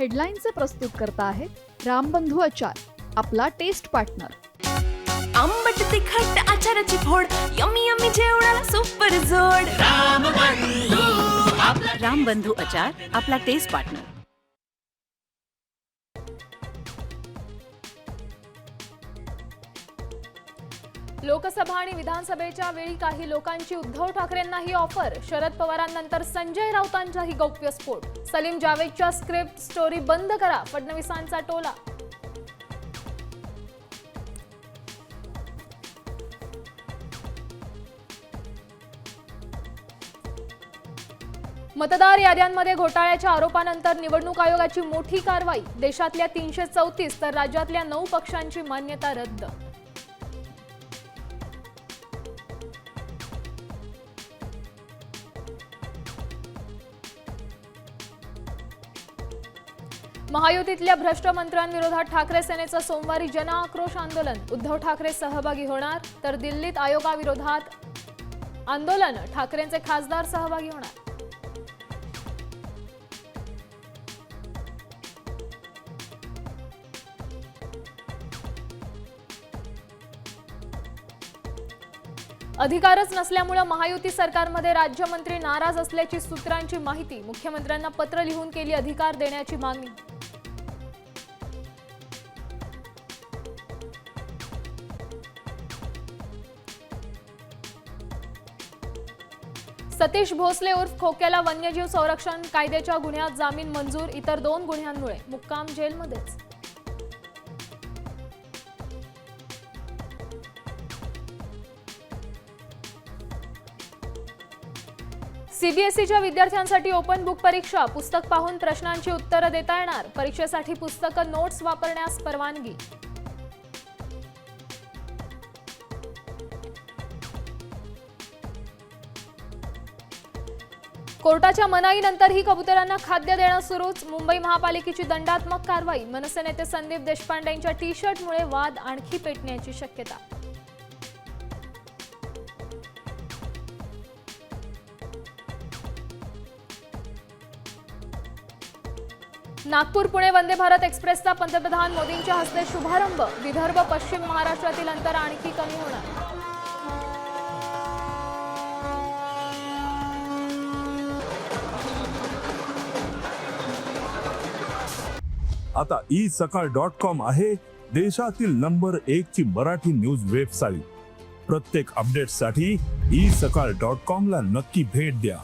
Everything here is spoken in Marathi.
हेडलाईनचे प्रस्तुत करता आहेत रामबंधू आचार, आपला टेस्ट पार्टनर. आंबट तिखट आचाराची फोड, यम्मी यम्मी जेवणाला सुपर जोड. रामबंधू आचार, आपला टेस्ट पार्टनर. लोकसभा आणि विधानसभेच्या वेळी काही लोकांची उद्धव ठाकरेंनाही ऑफर. शरद पवारांनंतर संजय राऊतांचाही गौप्यस्फोट. सलीम जावेदच्या स्क्रिप्ट स्टोरी बंद करा, फडणवीसांचा टोला. मतदार याद्यांमध्ये घोटाळ्याच्या आरोपानंतर निवडणूक आयोगाची मोठी कारवाई. देशातल्या 334 तर राज्यातल्या 9 पक्षांची मान्यता रद्द. महायुतीतल्या भ्रष्ट मंत्र्यांविरोधात ठाकरे सेनेचं सोमवारी जनआक्रोश आंदोलन. उद्धव ठाकरे सहभागी होणार, तर दिल्लीत आयोगाविरोधात आंदोलन. ठाकरेंचे खासदार सहभागी होणार. अधिकारच नसल्यामुळे महायुती सरकारमध्ये राज्यमंत्री नाराज असल्याची सूत्रांची माहिती. मुख्यमंत्र्यांना पत्र लिहून केली अधिकार देण्याची मागणी. सतीश भोसले उर्फ खोक्याला वन्यजीव संरक्षण कायद्याच्या गुन्ह्यात जामीन मंजूर. इतर 2 गुन्ह्यांमुळे मुक्काम जेलमध्येच. सीबीएसईच्या विद्यार्थ्यांसाठी ओपन बुक परीक्षा. पुस्तक पाहून प्रश्नांची उत्तरं देता येणार. परीक्षेसाठी पुस्तकं नोट्स वापरण्यास परवानगी. कोर्टाच्या मनाईनंतरही कबुतरांना खाद्य देणं सुरूच. मुंबई महापालिकेची दंडात्मक कारवाई. मनसे नेते संदीप देशपांडेंच्या टी शर्टमुळे वाद आणखी पेटण्याची शक्यता. नागपूर पुणे वंदे भारत एक्सप्रेसचा पंतप्रधान मोदींच्या हस्ते शुभारंभ. विदर्भ पश्चिम महाराष्ट्रातील अंतर आणखी कमी होणार. आता isakal.com आहे देशातील नंबर 1 ची मराठी न्यूज वेबसाईट. प्रत्येक अपडेटसाठी isakal.com ला नक्की भेट द्या.